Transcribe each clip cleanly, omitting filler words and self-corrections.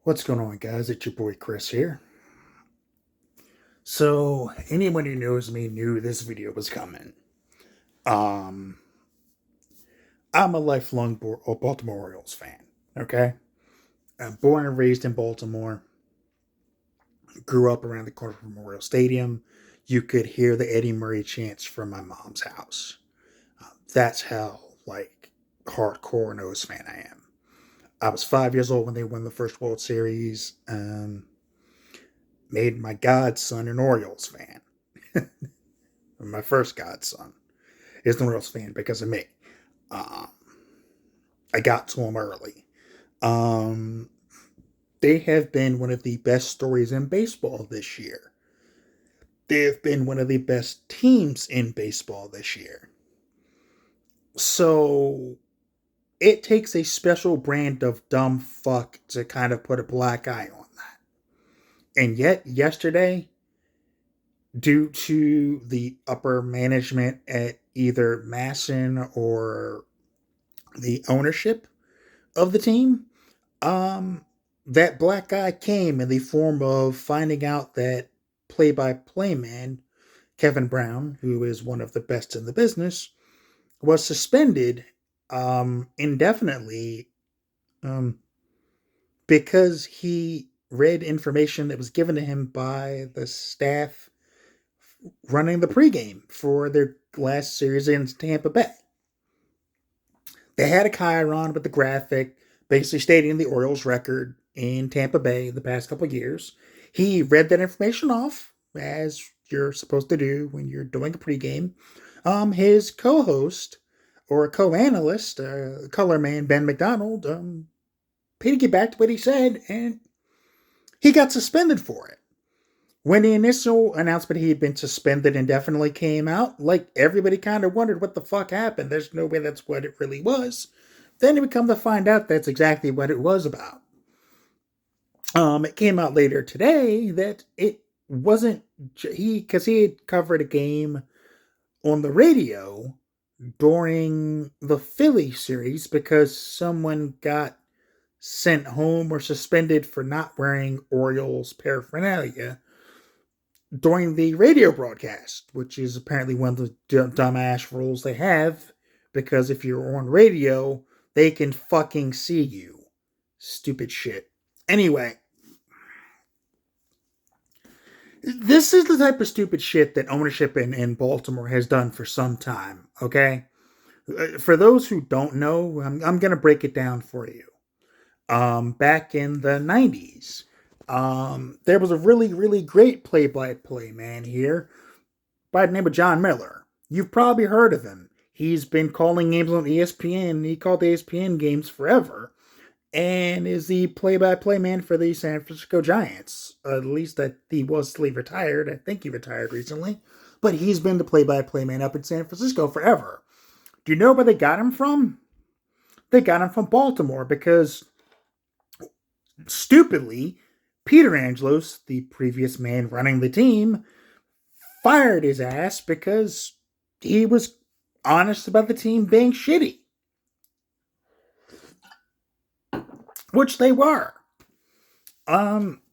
What's going on, guys? It's your boy Chris here. So, anyone who knows me knew this video was coming. Um, I'm a lifelong Baltimore Orioles fan. Okay, I'm born and raised in Baltimore. Grew up around the corner from Memorial Stadium. You could hear the Eddie Murray chants from my mom's house. That's how hardcore nose fan I am. I was 5 years old when they won the first World Series. Made my godson an Orioles fan. My first godson is an Orioles fan because of me. Um, I got to him early. Um, they have been one of the best stories in baseball this year. They have been one of the best teams in baseball this year. So it takes a special brand of dumb fuck to kind of put a black eye on that. And yet, yesterday, due to the upper management at either Masson or the ownership of the team, um, that black guy came in the form of finding out that play-by-play man Kevin Brown, who is one of the best in the business, was suspended indefinitely um, because he read information that was given to him by the staff running the pregame for their last series in Tampa Bay. They had a chyron with the graphic basically stating the Orioles' record in Tampa Bay the past couple of years. He read that information off, as you're supposed to do when you're doing a pregame. His co-host or co-analyst, color man Ben McDonald, piggybacked what he said, and he got suspended for it. When the initial announcement he had been suspended indefinitely came out, everybody kind of wondered what the fuck happened. There's no way that's what it really was. Then we come to find out that's exactly what it was about. It came out later today that it wasn't because he had covered a game on the radio during the Philly series because someone got sent home or suspended for not wearing Orioles paraphernalia during the radio broadcast, which is apparently one of the dumbass rules they have, because if you're on radio, they can fucking see you. Stupid shit. Anyway, this is the type of stupid shit that ownership in Baltimore has done for some time, okay? For those who don't know, I'm going to break it down for you. Back in the 90s, there was a really, really great play-by-play man here by the name of John Miller. You've probably heard of him. He's been calling games on ESPN. He called ESPN games forever and is the play-by-play man for the San Francisco Giants. At least that he was still retired. I think he retired recently. But he's been the play-by-play man up in San Francisco forever. Do you know where they got him from? They got him from Baltimore because, stupidly, Peter Angelos, the previous man running the team, fired his ass because he was honest about the team being shitty. Which they were.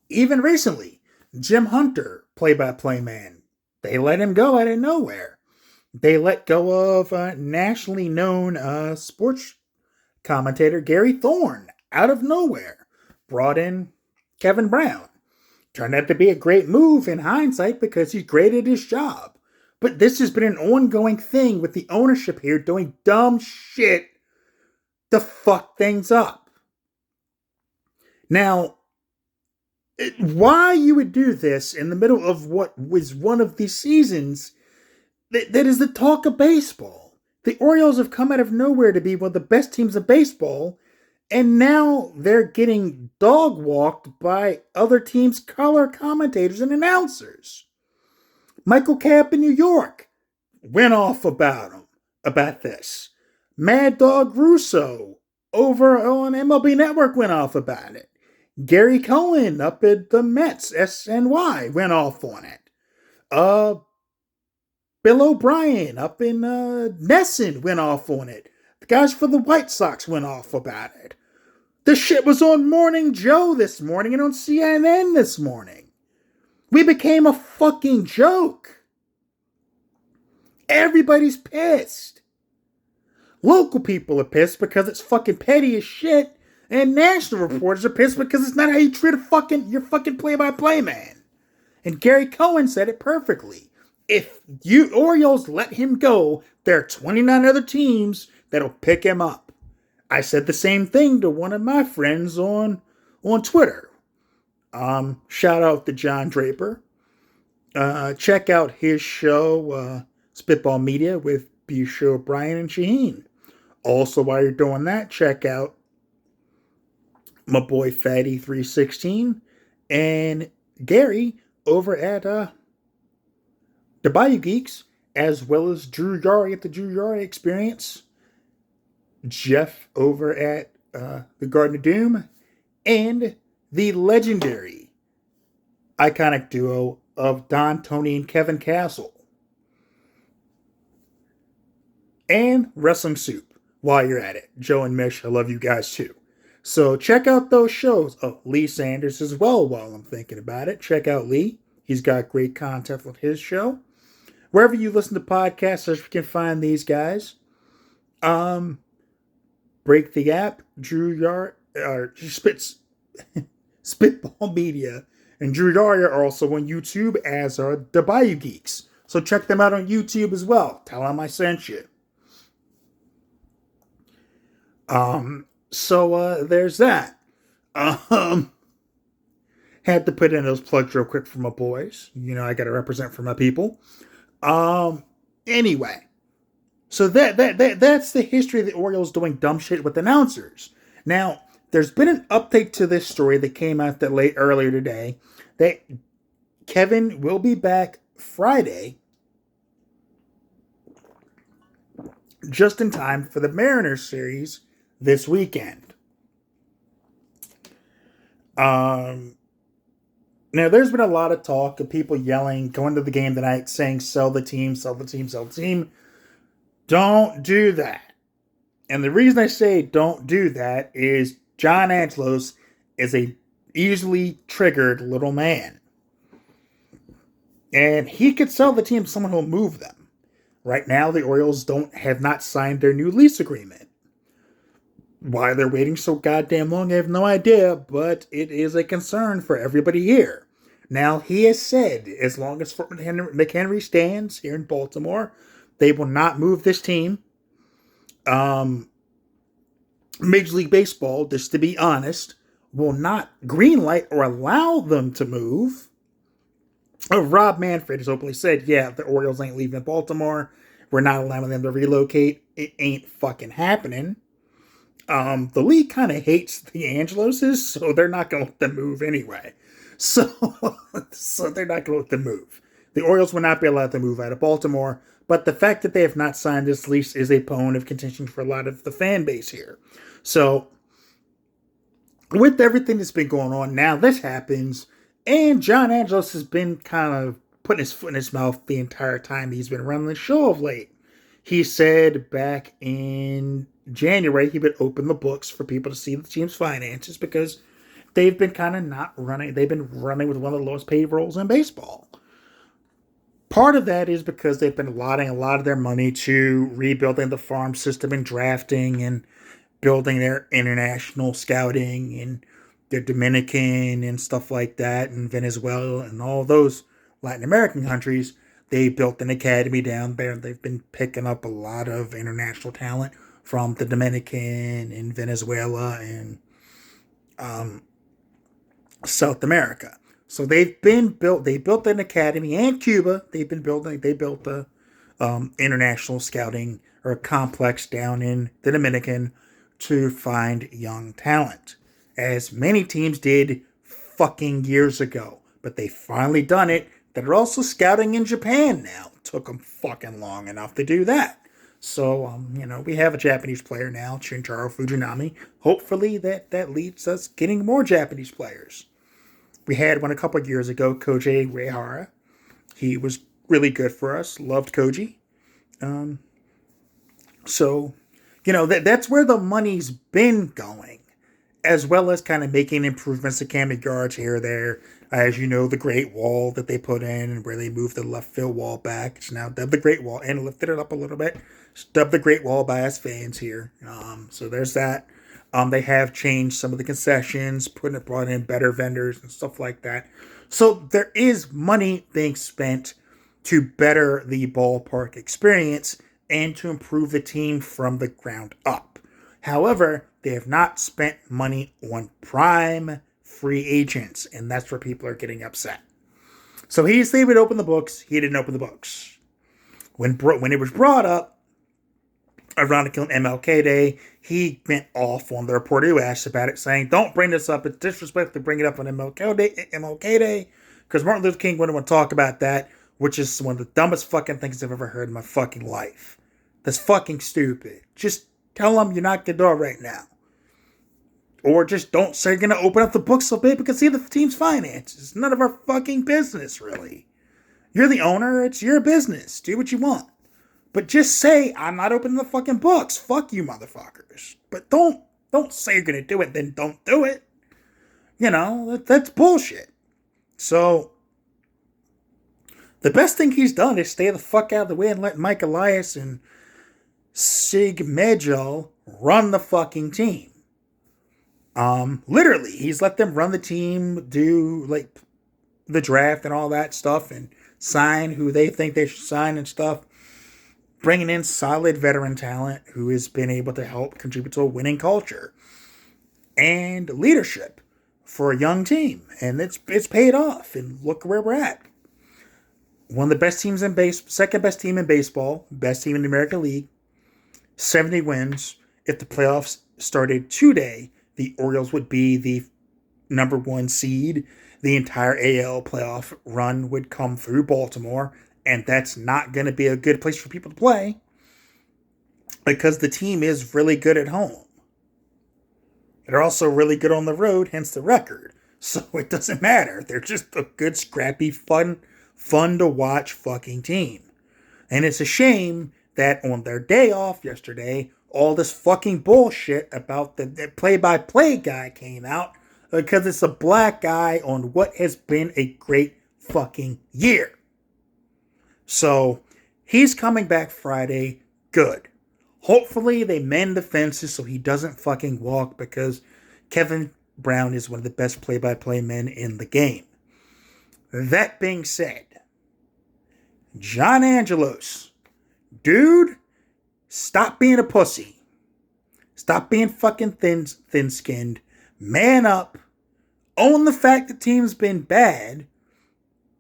Even recently, Jim Hunter, play-by-play man, they let him go out of nowhere. They let go of nationally known sports commentator Gary Thorne out of nowhere. Brought in Kevin Brown. Turned out to be a great move in hindsight because he's great at his job. But this has been an ongoing thing with the ownership here doing dumb shit to fuck things up. Now, why you would do this in the middle of what was one of the seasons that is the talk of baseball. The Orioles have come out of nowhere to be one of the best teams of baseball, and now they're getting dog walked by other teams' color commentators and announcers. Michael Camp in New York went off about this. Mad Dog Russo over on MLB Network went off about it. Gary Cohen up at the Mets, SNY, went off on it. Bill O'Brien up in Nesson went off on it. The guys for the White Sox went off about it. The shit was on Morning Joe this morning and on CNN this morning. We became a fucking joke. Everybody's pissed. Local people are pissed because it's fucking petty as shit. And national reporters are pissed because it's not how you treat your fucking play-by-play man. And Gary Cohen said it perfectly. If you Orioles let him go, there are 29 other teams that'll pick him up. I said the same thing to one of my friends on Twitter. Shout out to John Draper. Check out his show, Spitball Media, with Busha O'Brien and Shaheen. Also, while you're doing that, check out my boy Fatty316 and Gary over at the Bayou Geeks, as well as Drew Yari at the Drew Yari Experience, Jeff over at the Garden of Doom, and the legendary iconic duo of Don, Tony, and Kevin Castle. And Wrestling Soup. While you're at it, Joe and Mish, I love you guys too. So check out those shows. Oh, Lee Sanders as well while I'm thinking about it. Check out Lee. He's got great content with his show. Wherever you listen to podcasts, you can find these guys. Break the App, Drew Yard, Spitball Media, and Drew Yard are also on YouTube, as are the Bayou Geeks. So check them out on YouTube as well. Tell them I sent you. So there's that. Had to put in those plugs real quick for my boys. You know, I gotta represent for my people. Anyway. So that's the history of the Orioles doing dumb shit with announcers. Now, there's been an update to this story that came out earlier today that Kevin will be back Friday, just in time for the Mariners series this weekend. Now, there's been a lot of talk of people yelling, going to the game tonight, saying, sell the team, sell the team, sell the team. Don't do that. And the reason I say don't do that is John Angelos is a easily triggered little man. And he could sell the team to someone who'll move them. Right now, the Orioles have not signed their new lease agreement. Why they're waiting so goddamn long, I have no idea, but it is a concern for everybody here. Now, he has said, as long as Fort McHenry stands here in Baltimore, they will not move this team. Major League Baseball, just to be honest, will not greenlight or allow them to move. Rob Manfred has openly said, yeah, the Orioles ain't leaving Baltimore. We're not allowing them to relocate. It ain't fucking happening. The league kind of hates the Angeloses, so they're not going to let them move anyway. So they're not going to let them move. The Orioles will not be allowed to move out of Baltimore, but the fact that they have not signed this lease is a bone of contention for a lot of the fan base here. So, with everything that's been going on, now this happens, and John Angelos has been kind of putting his foot in his mouth the entire time he's been running the show of late. He said back in January he would open the books for people to see the team's finances because they've been kind of not running. They've been running with one of the lowest paid roles in baseball. Part of that is because they've been allotting a lot of their money to rebuilding the farm system and drafting and building their international scouting and their Dominican and stuff like that, and Venezuela and all those Latin American countries. They built an academy down there. They've been picking up a lot of international talent from the Dominican and Venezuela and South America. So they built an academy, and Cuba. They built a international scouting or a complex down in the Dominican to find young talent, as many teams did fucking years ago. But they finally done it. They're also scouting in Japan now. Took them fucking long enough to do that. So, we have a Japanese player now, Shintaro Fujinami. Hopefully that leads us getting more Japanese players. We had one a couple of years ago, Koji Uehara. He was really good for us. Loved Koji. So, that's where the money's been going. as well as kind of making improvements to Camden Yards here or there. As you know, the Great Wall that they put in, where they moved the left field wall back, it's now dubbed the Great Wall, and lifted it up a little bit. It's dubbed the Great Wall by us fans here. So there's that. They have changed some of the concessions, brought in better vendors and stuff like that. So there is money being spent to better the ballpark experience and to improve the team from the ground up. However, they have not spent money on prime free agents, and that's where people are getting upset. So they would open the books. He didn't open the books. When it was brought up around MLK Day, he went off on the reporter who asked about it, saying, "Don't bring this up. It's disrespectful to bring it up on MLK Day, because Martin Luther King wouldn't want to talk about that, which is one of the dumbest fucking things I've ever heard in my fucking life. That's fucking stupid. Just tell him you're not going to do it right now. Or just don't say you're going to open up the books so people can see the team's finances. It's none of our fucking business, really. You're the owner. It's your business. Do what you want. But just say, I'm not opening the fucking books. Fuck you, motherfuckers. But don't say you're going to do it, then don't do it. You know, that's bullshit. So, the best thing he's done is stay the fuck out of the way and let Mike Elias and Sig Mejo run the fucking team. Literally, he's let them run the team, do like the draft and all that stuff, and sign who they think they should sign and stuff. Bringing in solid veteran talent who has been able to help contribute to a winning culture and leadership for a young team, and it's paid off. And look where we're at. One of the best teams in second best team in baseball, best team in the American League, 70 wins. If the playoffs started today, the Orioles would be the number 1 seed. The entire AL playoff run would come through Baltimore, and that's not going to be a good place for people to play because the team is really good at home. They're also really good on the road, hence the record. So it doesn't matter. They're just a good, scrappy, fun to watch fucking team. And it's a shame that on their day off yesterday, all this fucking bullshit about the play-by-play guy came out because it's a black guy on what has been a great fucking year. So, he's coming back Friday. Good. Hopefully they mend the fences so he doesn't fucking walk, because Kevin Brown is one of the best play-by-play men in the game. That being said, John Angelos, dude, stop being a pussy. Stop being fucking thin-skinned. Man up. Own the fact the team's been bad.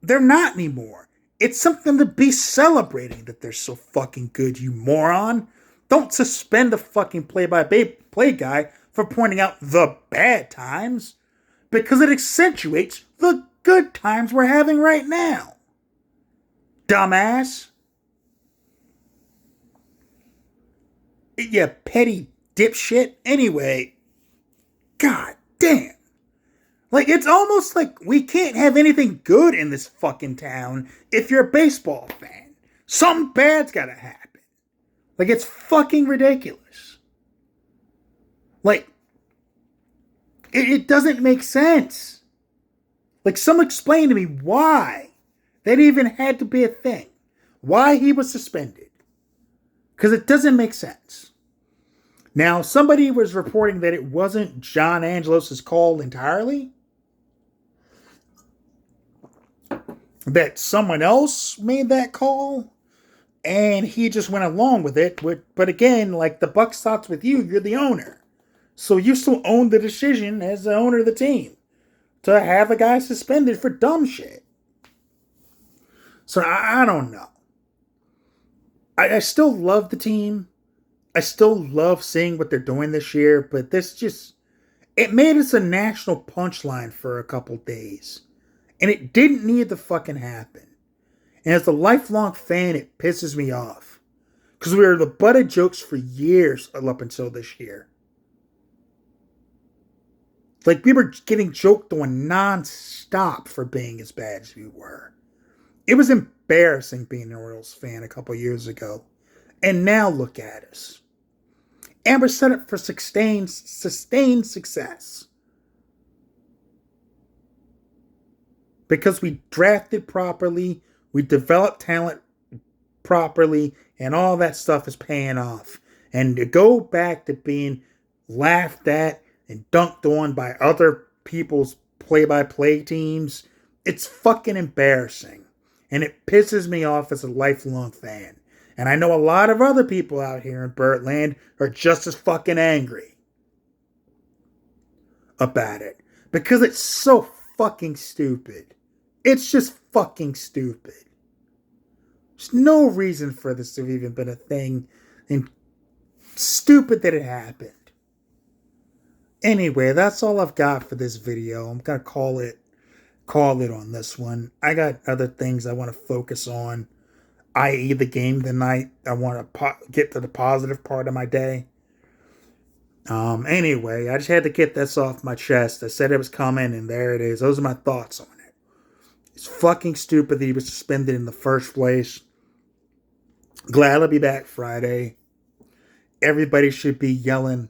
They're not anymore. It's something to be celebrating that they're so fucking good, you moron. Don't suspend the fucking play-by-play guy for pointing out the bad times, because it accentuates the good times we're having right now. Dumbass. You petty dipshit. Anyway, god damn. Like, it's almost like we can't have anything good in this fucking town if you're a baseball fan. Something bad's gotta happen. Like, it's fucking ridiculous. Like, it doesn't make sense. Like, someone explain to me why that even had to be a thing. Why he was suspended. Because it doesn't make sense. Now, somebody was reporting that it wasn't John Angelos' call entirely. That someone else made that call, and he just went along with it. But again, like, the buck stops with you. You're the owner. So you still own the decision as the owner of the team to have a guy suspended for dumb shit. So I don't know. I still love the team. I still love seeing what they're doing this year, but it made us a national punchline for a couple days. And it didn't need to fucking happen. And as a lifelong fan, it pisses me off. Because we were the butt of jokes for years up until this year. Like, we were getting joked on non-stop for being as bad as we were. It was embarrassing being an Orioles fan a couple years ago. And now look at us. And we're set up for sustained success. Because we drafted properly, we developed talent properly, and all that stuff is paying off. And to go back to being laughed at and dunked on by other people's play-by-play teams, it's fucking embarrassing. And it pisses me off as a lifelong fan. And I know a lot of other people out here in Birdland are just as fucking angry about it. Because it's so fucking stupid. It's just fucking stupid. There's no reason for this to have even been a thing. And stupid that it happened. Anyway, that's all I've got for this video. I'm going to call it on this one. I got other things I want to focus on, i.e. the game tonight. I want to get to the positive part of my day. Anyway, I just had to get this off my chest. I said it was coming, and there it is. Those are my thoughts on it. It's fucking stupid that he was suspended in the first place. Glad I'll be back Friday. Everybody should be yelling,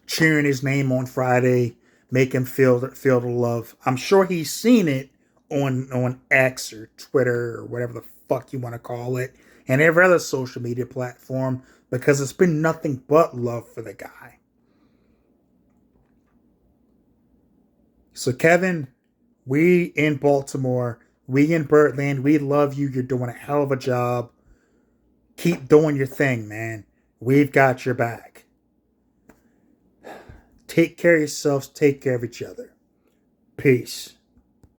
cheering his name on Friday, make him feel the love. I'm sure he's seen it on X or Twitter or whatever the fuck you want to call it, and every other social media platform, because it's been nothing but love for the guy. So Kevin, we in Baltimore, we in Birdland, we love you. You're doing a hell of a job. Keep doing your thing, man. We've got your back. Take care of yourselves. Take care of each other. Peace.